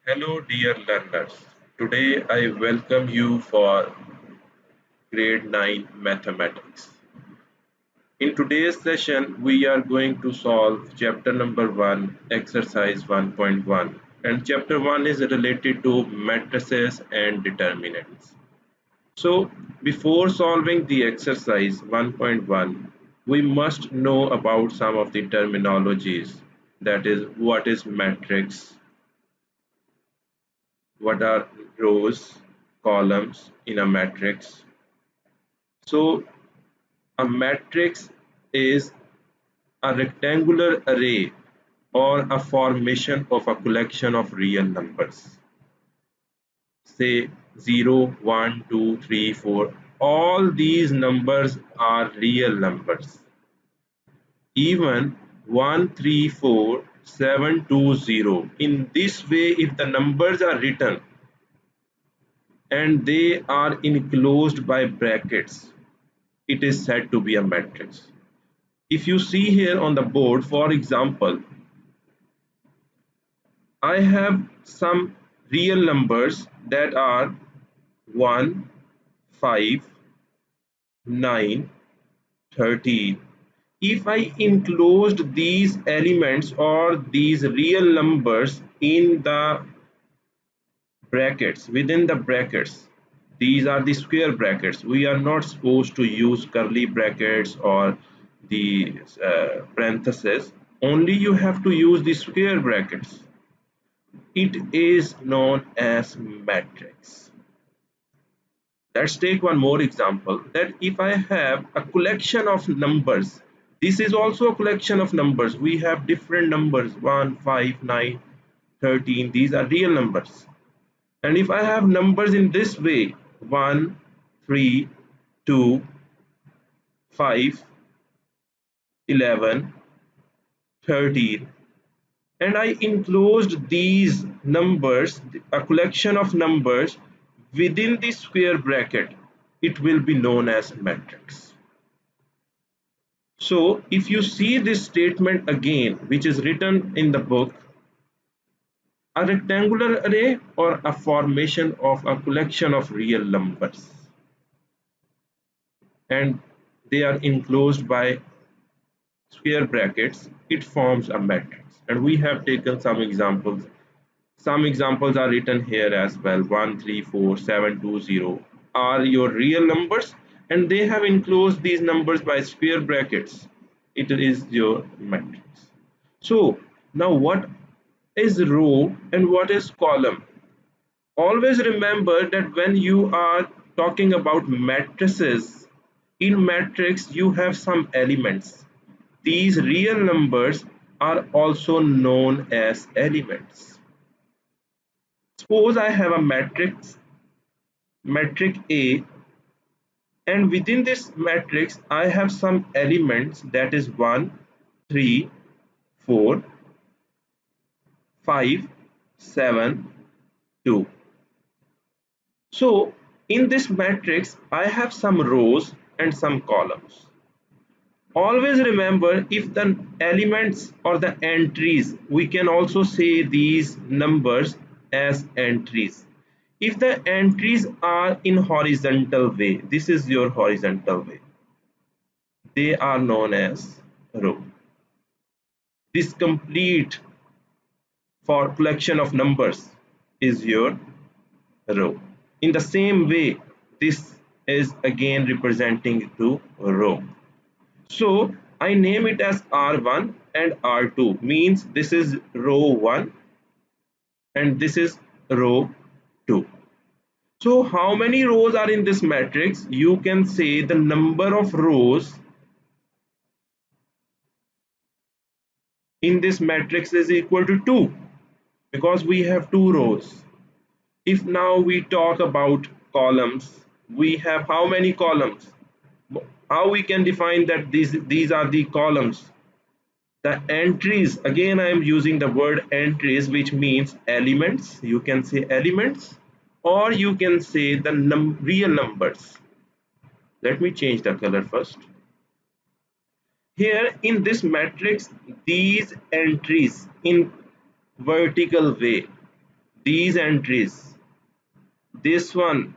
Hello, dear learners. Today I welcome you for grade 9 mathematics. In today's session, we are going to solve chapter number 1, exercise 1.1. And chapter 1 is related to matrices and determinants. So, before solving the exercise 1.1, we must know about some of the terminologies. That is, what is matrix, what are rows, columns in a matrix. So a matrix is a rectangular array or a formation of a collection of real numbers. Say 0, 1, 2, 3, 4. All these numbers are real numbers. Even 1, 3, 4, 7, 2, 0. In this way, if the numbers are written and they are enclosed by brackets, it is said to be a matrix. If you see here on the board, for example, I have some real numbers that are 1, 5, 9, 13. If I enclosed these elements or these real numbers in the brackets, within the brackets, these are the square brackets. We are not supposed to use curly brackets or the parentheses. Only you have to use the square brackets. It is known as matrix. Let's take one more example, that if I have a collection of numbers, this is also a collection of numbers. We have different numbers 1, 5, 9, 13. These are real numbers. And if I have numbers in this way 1, 3, 2, 5, 11, 13, and I enclosed these numbers, a collection of numbers, within the square bracket, it will be known as matrix. So if you see this statement again, which is written in the book, a rectangular array or a formation of a collection of real numbers, and they are enclosed by square brackets, it forms a matrix. And we have taken some examples. Some examples are written here as well. 1, 3, 4, 7, 2, 0 are your real numbers, and they have enclosed these numbers by square brackets. It is your matrix. So now what is row and what is column? Always remember that when you are talking about matrices, in matrix you have some elements. These real numbers are also known as elements. Suppose I have a matrix A, and within this matrix I have some elements, that is 1, 3, 4, 5, 7, 2. So in this matrix I have some rows and some columns. Always remember, if the elements or the entries, we can also say these numbers as entries. If the entries are in horizontal way, this is your horizontal way, they are known as row. This complete for collection of numbers is your row. In the same way, this is again representing to row. So I name it as R1 and R2, means this is row 1 and this is row 2. So how many rows are in this matrix? You can say the number of rows in this matrix is equal to 2, because we have 2 rows. If now we talk about columns, we have how many columns? How we can define that these are the columns? The entries, again I am using the word entries, which means elements. You can say elements, or you can say the real numbers. Let me change the color first. Here in this matrix, these entries in vertical way, these entries, this one,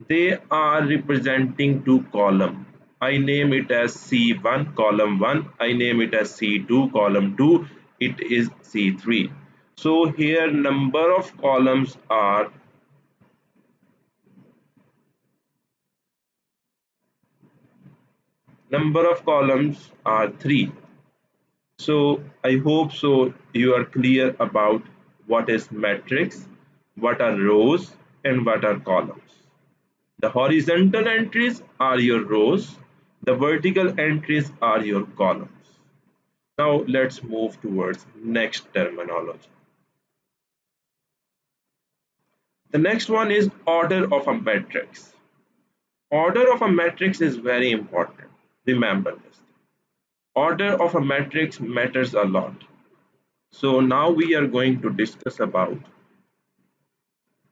they are representing two column. I name it as C1 column 1, I name it as C2 column 2, it is C3. So here number of columns are 3. So I hope so you are clear about what is matrix, what are rows, and what are columns. The horizontal entries are your rows, the vertical entries are your columns. Now let's move towards next terminology. The next one is order of a matrix. Order of a matrix is very important. Remember this. Order of a matrix matters a lot. So now we are going to discuss about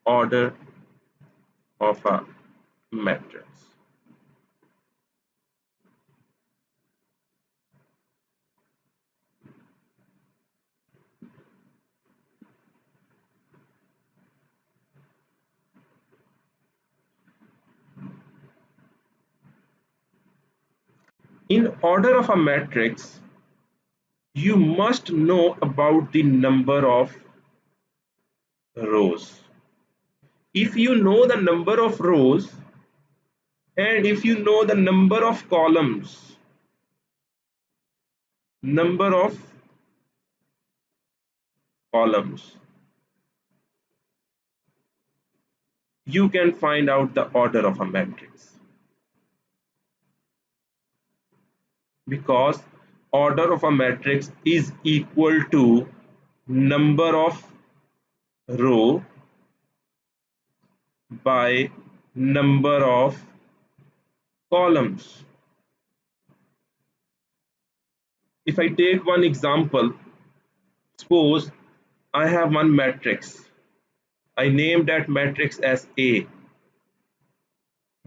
order of a matrix. In order of a matrix, you must know about the number of rows. If you know the number of rows and if you know the number of columns, you can find out the order of a matrix, because order of a matrix is equal to number of row by number of columns. If I take one example, suppose I have one matrix. I name that matrix as A.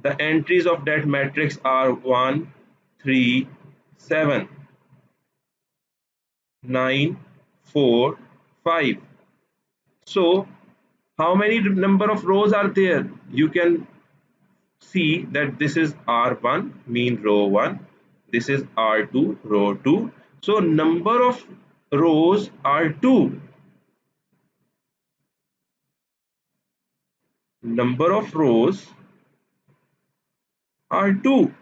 The entries of that matrix are 1, 3, 7, 9, 4, 5. So how many number of rows are there? You can see that this is R1 mean row 1, this is R2 row 2. So number of rows are 2. Number of rows are 2.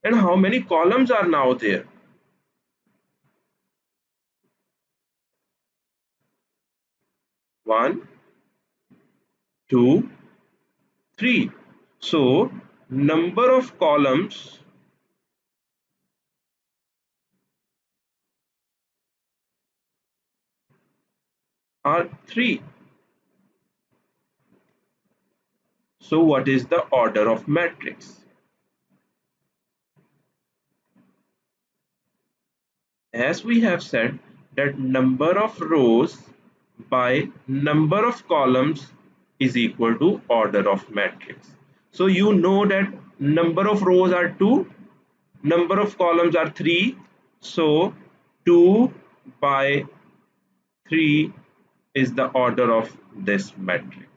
And how many columns are now there? 1, 2, 3. So number of columns are 3. So what is the order of matrix? As we have said that number of rows by number of columns is equal to order of matrix. So you know that number of rows are 2, number of columns are 3. So 2 by 3 is the order of this matrix.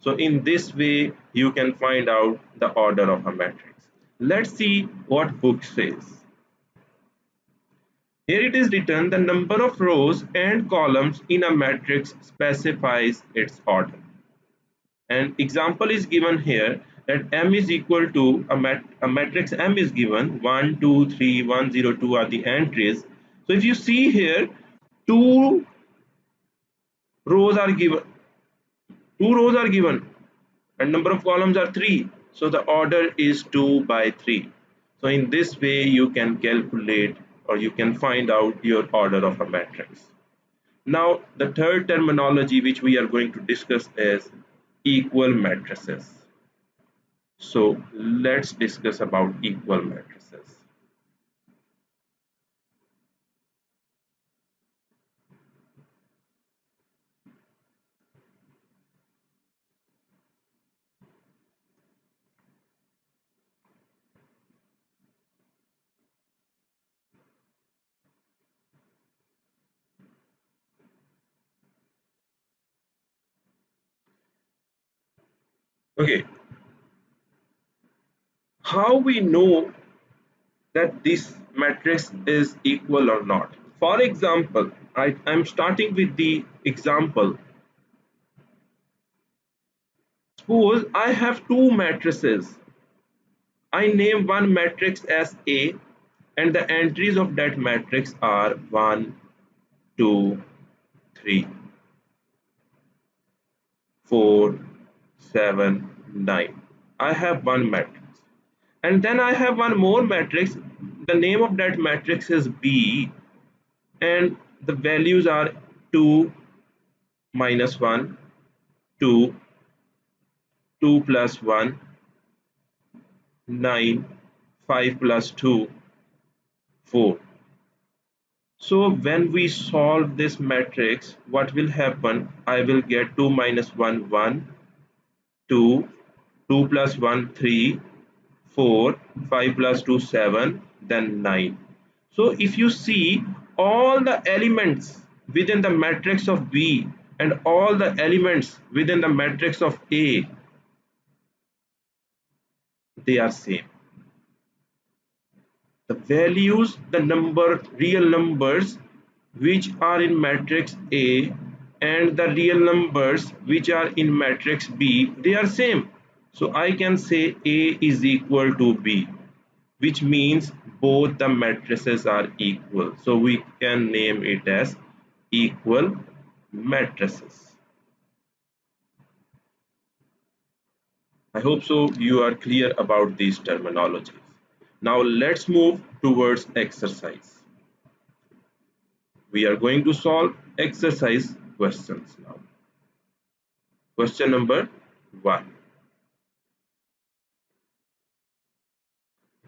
So in this way you can find out the order of a matrix. Let's see what book says. Here it is written, the number of rows and columns in a matrix specifies its order. An example is given here that M is equal to a matrix M is given 1, 2, 3, 1, 0, 2 are the entries. So if you see here, two rows are given, and number of columns are 3. So the order is 2 by 3. So in this way you can calculate or you can find out your order of a matrix. Now the third terminology which we are going to discuss is equal matrices. So let's discuss about equal matrices. Okay, how we know that this matrix is equal or not? For example, I'm starting with the example. Suppose I have two matrices. I name one matrix as A and the entries of that matrix are 1, 2, 3, 4, 7, 9. I have one matrix. And then I have one more matrix. The name of that matrix is B and the values are 2 minus 1, 2, 2 plus 1, 9, 5 plus 2, 4. So when we solve this matrix, what will happen? I will get 2 minus 1, 1, 2, 2 plus 1, 3, 4, 5 plus 2, 7, then 9. So if you see all the elements within the matrix of B and all the elements within the matrix of A, they are same. The values, the number, real numbers which are in matrix A and the real numbers which are in matrix B, they are same. So I can say A is equal to B, which means both the matrices are equal. So we can name it as equal matrices. I hope so you are clear about these terminologies. Now let's move towards exercise. We are going to solve exercise questions now. Question number 1.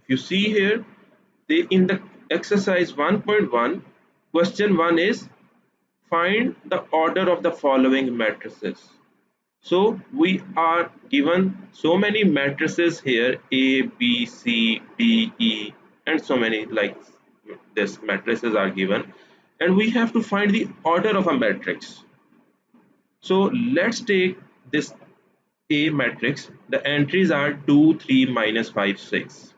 If you see here, in the exercise 1.1, question 1 is find the order of the following matrices. So we are given so many matrices here, A, B, C, D, E, and so many like this matrices are given, and we have to find the order of a matrix. So let's take this A matrix. The entries are 2, 3, minus 5, 6.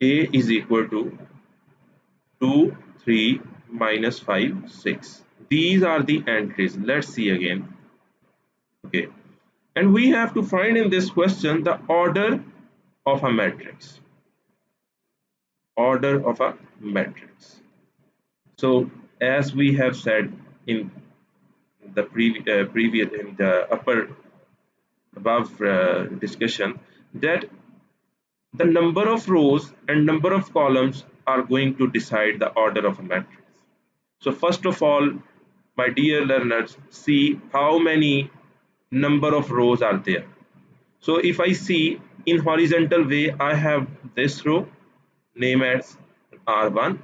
A is equal to 2, 3, minus 5, 6. These are the entries. Let's see again. Okay. And we have to find in this question the order of a matrix. Order of a matrix. So as we have said in the previous in the above discussion, that the number of rows and number of columns are going to decide the order of a matrix. So first of all, my dear learners, see how many number of rows are there. So if I see in horizontal way, I have this row, name as R1,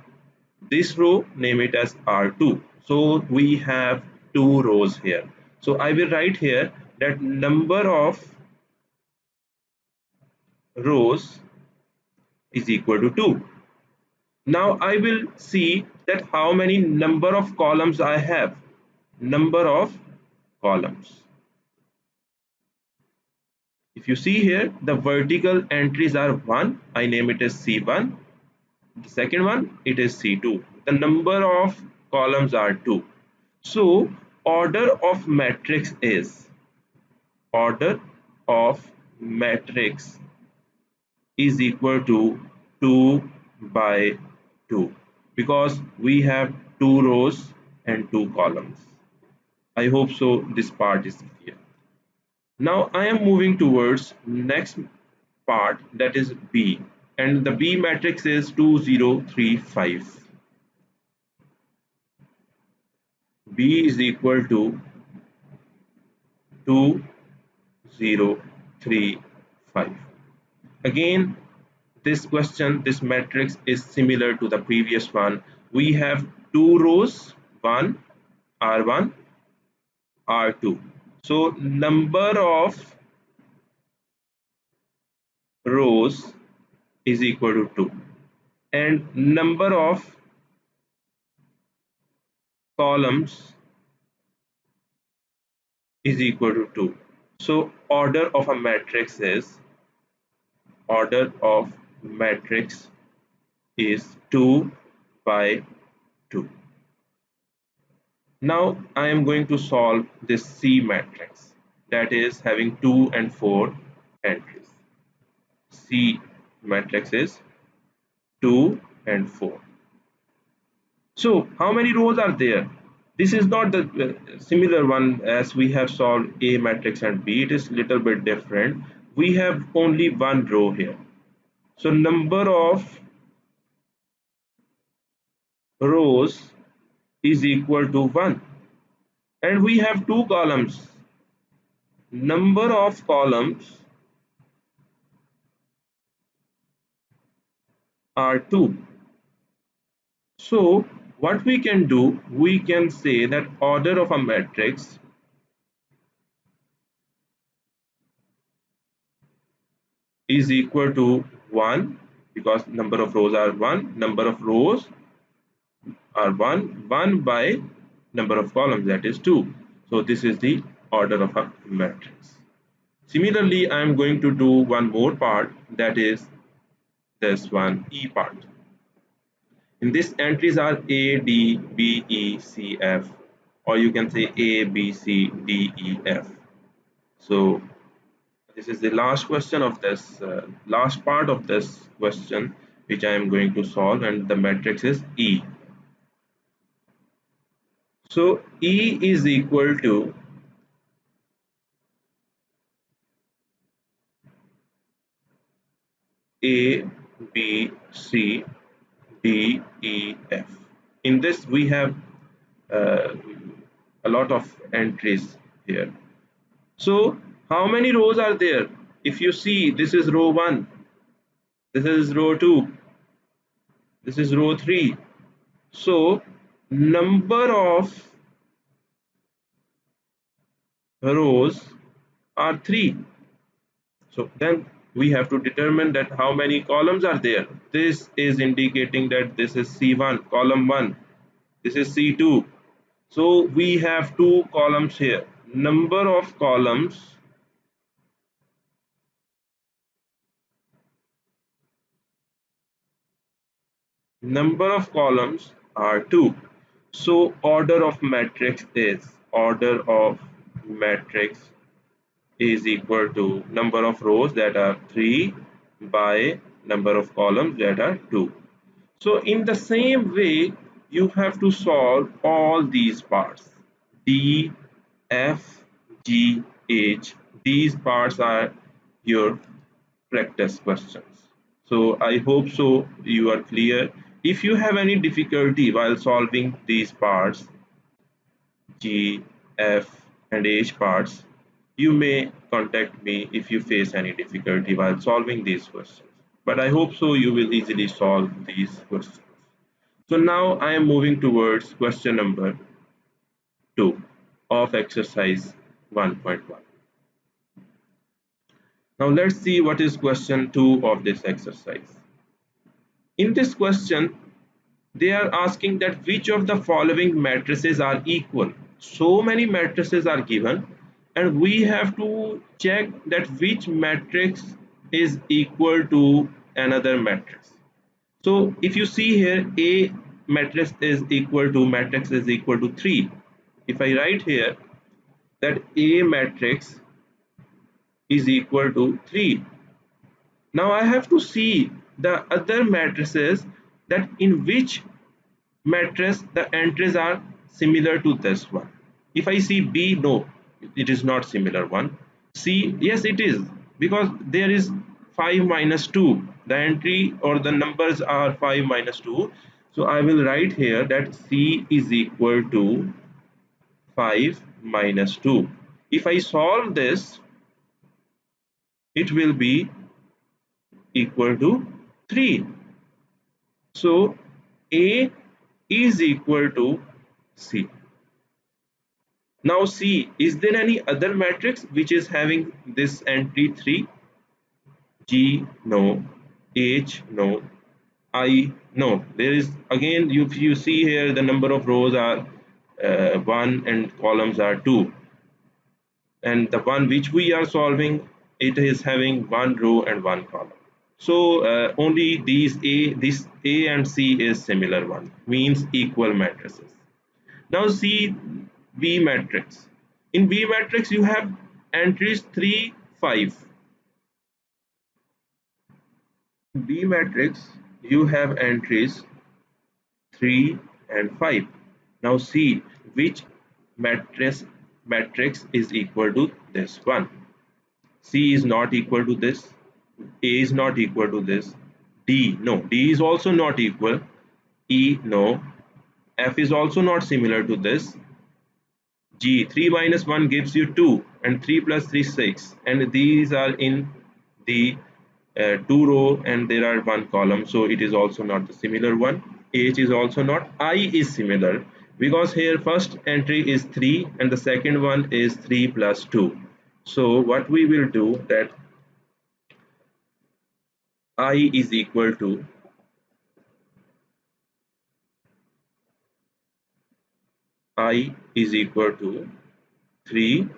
this row, name it as R2. So we have two rows here. So I will write here that number of rows is equal to 2. Now I will see that how many number of columns I have. Number of columns. If you see here, the vertical entries are 1. I name it as C1. The second one, it is C2. The number of columns are 2. So order of matrix is order of matrix is equal to 2 by 2 because we have two rows and two columns. I hope so this part is clear. Now I am moving towards next part, that is B, and the B matrix is 2035. B is equal to 2035. Again, this matrix is similar to the previous one. We have two rows, 1, R1, R2. So number of rows is equal to 2 and number of columns is equal to 2. So order of matrix is 2 by 2. Now I am going to solve this C matrix that is having 2 and 4 entries. C matrix is 2 and 4. So how many rows are there? This is not the similar one as we have solved A matrix and B. It is little bit different. We have only one row here. So number of rows is equal to 1. And we have two columns. Number of columns are 2. So what we can do, we can say that order of a matrix is equal to 1 because number of rows are 1, number of rows are 1 by number of columns, that is 2. So this is the order of a matrix. Similarly, I am going to do one more part, that is this one, E part. In this entries are A, D, B, E, C, F, or you can say A, B, C, D, E, F. So this is the last question of this, last part of this question which I am going to solve, and the matrix is E. So E is equal to A, B, C, D, E, F. In this we have uh, a lot of entries here. So how many rows are there? If you see, this is row 1, this is row 2, this is row 3. So number of rows are 3. So then we have to determine that how many columns are there. This is indicating that this is C1, column 1. This is C2. So we have two columns here. Number of columns are 2. So order of matrix is equal to number of rows that are 3 by number of columns that are 2. So in the same way, you have to solve all these parts. D, F, G, H. These parts are your practice questions. So I hope so you are clear. If you have any difficulty while solving these parts, G, F and H parts, you may contact me if you face any difficulty while solving these questions. But I hope so you will easily solve these questions. So now I am moving towards question number 2 of exercise 1.1. Now let's see what is question 2 of this exercise. In this question, they are asking that which of the following matrices are equal. So many matrices are given and we have to check that which matrix is equal to another matrix. So if you see here, A matrix is equal to 3. If I write here that A matrix is equal to 3, now I have to see the other matrices, that in which matrix the entries are similar to this one. If I see B, no, it is not similar one. C, yes it is, because there is 5 minus 2, the entry or the numbers are 5 minus 2. So I will write here that C is equal to 5 minus 2. If I solve this, it will be equal to 3. So A is equal to C. Now see, is there any other matrix which is having this entry 3? G, no. H, no. I, no. There is, again, if you see here, the number of rows are 1 and columns are 2. and the one which we are solving, it is having one row and one column. So only this A and C is similar one, means equal matrices. Now see B matrix. In B matrix you have entries 3, 5. In B matrix you have entries 3 and 5. Now see which matrix is equal to this one. C is not equal to this, A is not equal to this, D, no, D is also not equal, E, no, F is also not similar to this, G, 3 minus 1 gives you 2 and 3 plus 3 6, and these are in the 2 row and there are 1 column, so it is also not the similar one. H is also not. I is similar because here first entry is 3 and the second one is 3 plus 2. So what we will do that I is equal to I is equal to 3,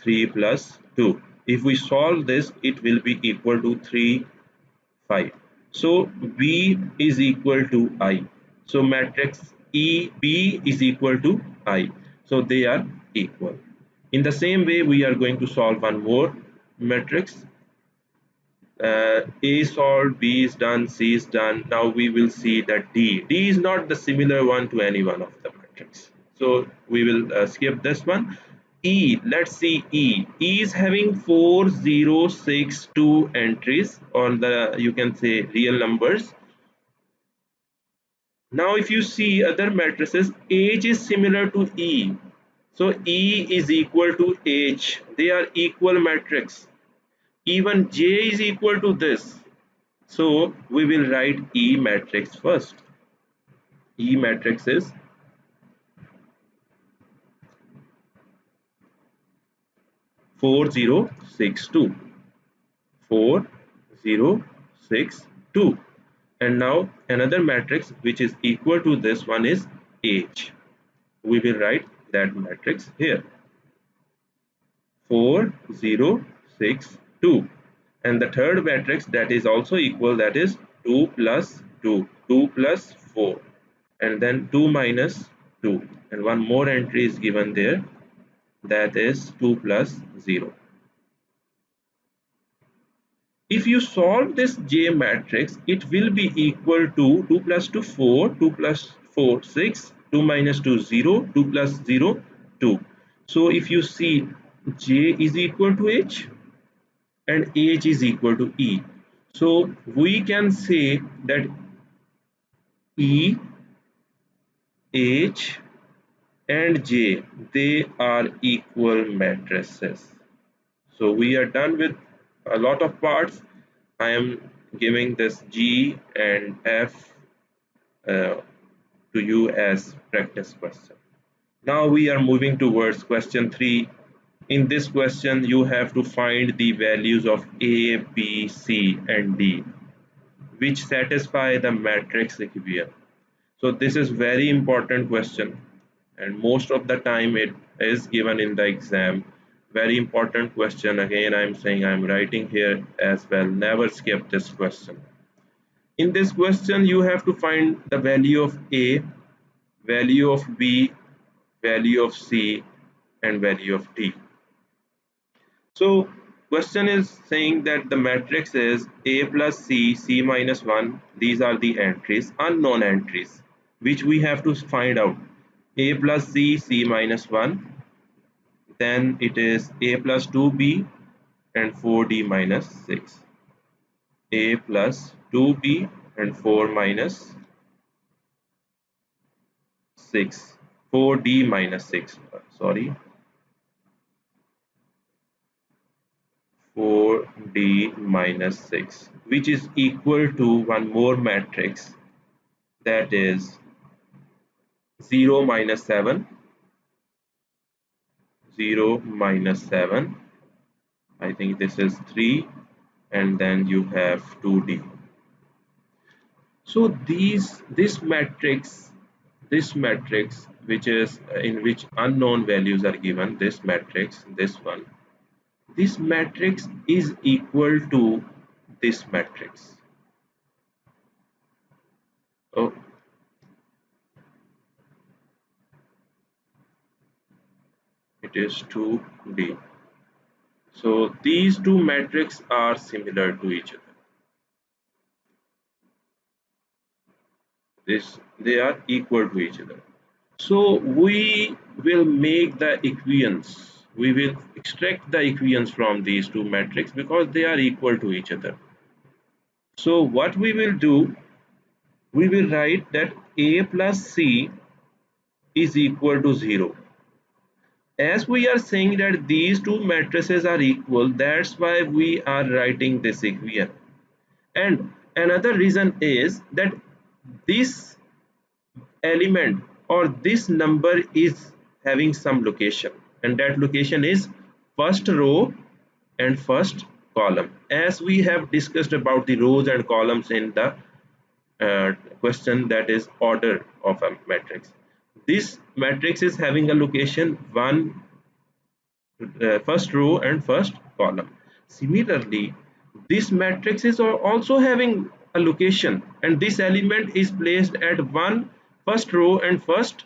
3 plus 2. If we solve this, it will be equal to 3, 5. So B is equal to I. So matrix E B is equal to I. So they are equal. In the same way, we are going to solve one more matrix. A solved, B is done, C is done. Now we will see that D is not the similar one to any one of the matrix. So we will skip this one. E, let's see E. E is having 4, 0, 6, 2 entries on the, you can say, real numbers. Now if you see other matrices, H is similar to E. So E is equal to H. They are equal matrix. Even J is equal to this. So we will write E matrix first. E matrix is 4062. 4062. And now another matrix which is equal to this one is H. We will write that matrix here. 4062. And the third matrix that is also equal, that is 2 plus 2. 2 plus 4. And then 2 minus 2. And one more entry is given there, that is 2 plus 0. If you solve this J matrix, it will be equal to 2 plus 2 4, 2 plus 4 6, 2 minus 2 0, 2 plus 0 2. So if you see J is equal to H and H is equal to E. So we can say that E, H and J, they are equal matrices. So we are done with a lot of parts. I am giving this G and F to you as practice question. Now we are moving towards question 3. In this question, you have to find the values of A, B, C, and D, which satisfy the matrix equation. So this is very important question, and most of the time it is given in the exam. Very important question. Again, I'm saying I'm writing here as well. Never skip this question. In this question, you have to find the value of A, value of B, value of C, and value of D. So question is saying that the matrix is A plus C, C minus 1. These are the entries, unknown entries, which we have to find out. A plus C, C minus 1. Then it is A plus 2B and 4D minus 6. A plus 2B and 4 minus 6. 4D minus 6. Sorry. 4D minus 6, which is equal to one more matrix, that is 0 minus 7, 0 minus 7, I think this is 3, and then you have 2D. So this matrix which is in which unknown values are given, this matrix, this one, this matrix is equal to this matrix. Oh, it is 2D. So these two matrices are similar to each other. They are equal to each other. So we will make the equations. We will extract the equations from these two matrices because they are equal to each other. So what we will do, we will write that A plus C is equal to 0. As we are saying that these two matrices are equal, that's why we are writing this equation. And another reason is that this element or this number is having some location, and that location is first row and first column, as we have discussed about the rows and columns in the question, that is order of a matrix. This matrix is having a location first row and first column. Similarly, this matrix is also having a location, and this element is placed at one first row and first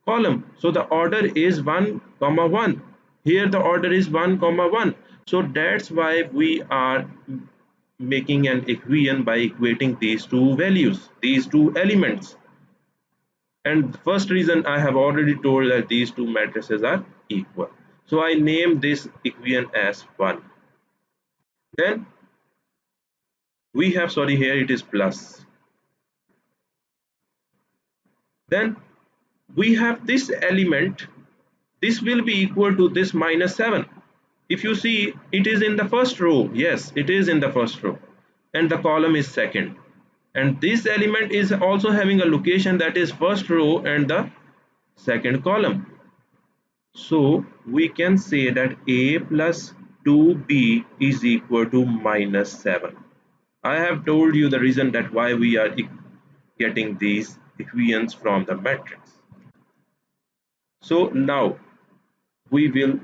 column. So the order is 1 comma 1. Here the order is 1 comma 1. So that's why we are making an equation by equating these two values, these two elements. And the first reason I have already told that these two matrices are equal. So I name this equation as 1. Then we have, sorry, here it is plus. Then we have this element, this will be equal to this minus 7. If you see, it is in the first row. Yes, it is in the first row, and the column is second. And this element is also having a location, that is first row and the second column. So we can say that A plus 2B is equal to minus 7. I have told you the reason that why we are getting these equations from the matrix. So now we will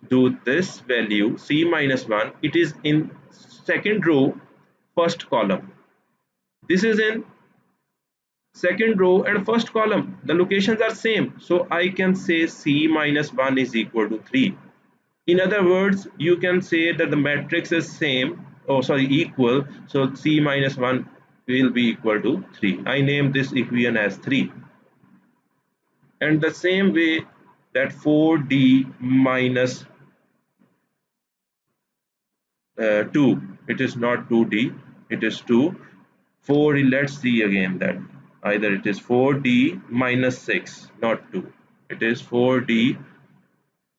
do this value C minus 1. It is in second row, first column. This is in second row and first column. The locations are same. So I can say C minus 1 is equal to 3. In other words, you can say that the matrix is same, oh sorry, equal. So C minus 1 will be equal to 3. I name this equation as 3. And the same way that 4D minus 2, it is not 2D, it is 2. 4, let's see again that either it is 4D minus 6, not 2. It is 4D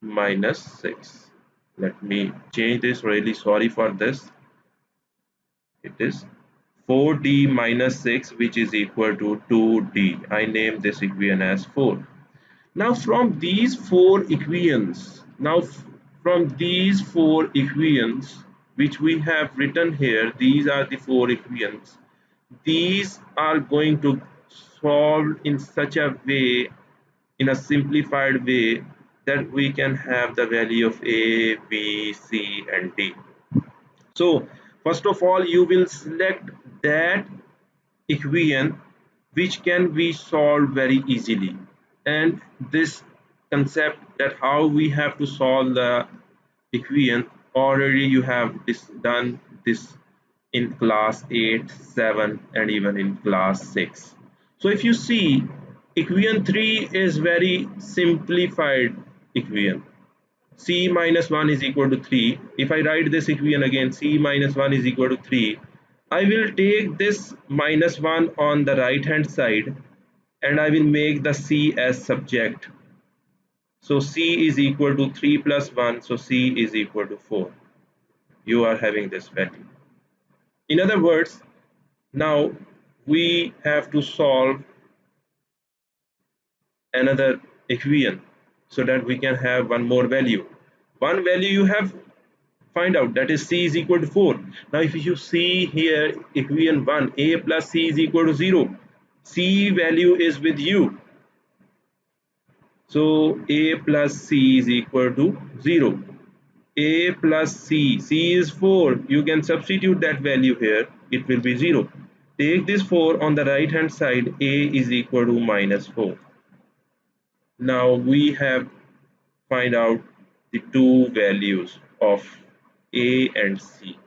minus 6. Let me change this, really sorry for this. It is 4D minus 6, which is equal to 2D. I name this equation as 4. Now from these four equations, which we have written here, these are the four equations. These are going to solve in such a way, in a simplified way, that we can have the value of A, B, C and D. So first of all, you will select that equation which can be solved very easily, and this concept that how we have to solve the equation, already you have done this in class 8, 7 and even in class 6. So if you see, equation 3 is very simplified equation. C minus 1 is equal to 3. If I write this equation again, C minus 1 is equal to 3, I will take this minus 1 on the right hand side and I will make the C as subject. So C is equal to 3 plus 1, so C is equal to 4. You are having this value. In other words, now we have to solve another equation so that we can have one more value. One value you have find out, that is C is equal to 4. Now if you see here equation 1, A plus C is equal to 0. C value is with you. So A plus C is equal to 0. A plus C. C is 4. You can substitute that value here. It will be 0. Take this 4 on the right hand side. A is equal to minus 4. Now we have find out the two values of A and C.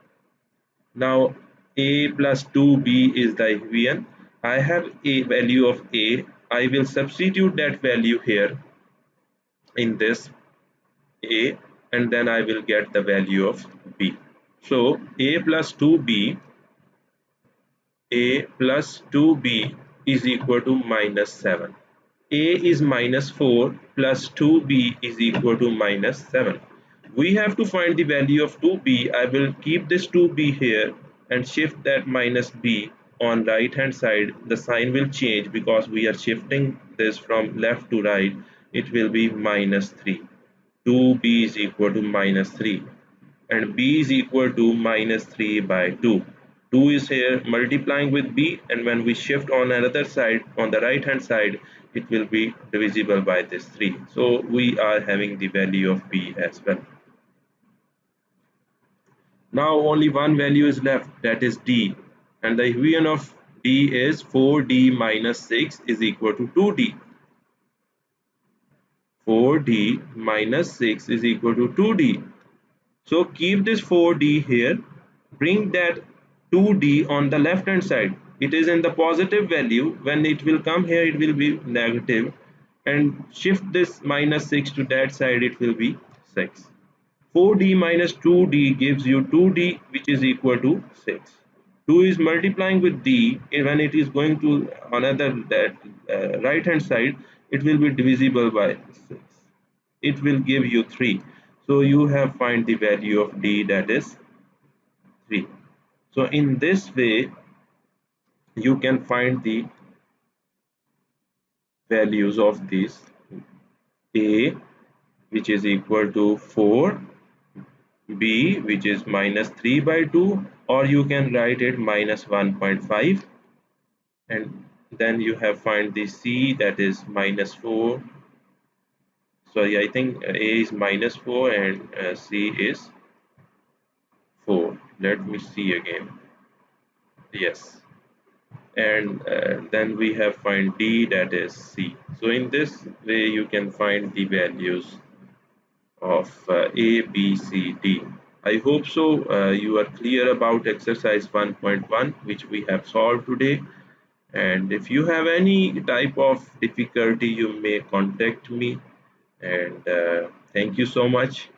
Now A plus 2B is the equation. I have a value of A. I will substitute that value here in this A, and then I will get the value of B. So A plus 2B is equal to minus 7. A is minus 4 plus 2B is equal to minus 7. We have to find the value of 2B. I will keep this 2B here and shift that minus B on right hand side. The sign will change because we are shifting this from left to right. It will be minus 3. 2B is equal to minus 3 and B is equal to minus 3 by 2. 2 is here multiplying with B, and when we shift on another side, on the right hand side, it will be divisible by this 3. So we are having the value of B as well. Now only one value is left, that is D, and the equation of D is 4D minus 6 is equal to 2D. 4D minus 6 is equal to 2D. So keep this 4D here, bring that 2D on the left hand side. It is in the positive value. When it will come here, it will be negative, and shift this minus 6 to that side, it will be 6. 4D minus 2D gives you 2D, which is equal to 6. 2 is multiplying with D, and when it is going to another that right hand side, it will be divisible by 6. It will give you 3. So you have find the value of D, that is 3. So in this way you can find the values of these: A, which is equal to 4, B, which is minus 3 by 2, or you can write it minus 1.5, and then you have find the C, that is minus 4. Sorry, I think A is minus 4 and C is 4. Let me see again. Yes, and then we have find D, that is C. So in this way you can find the values of A, B, C, D. I hope so you are clear about exercise 1.1 which we have solved today, and if you have any type of difficulty you may contact me, and thank you so much.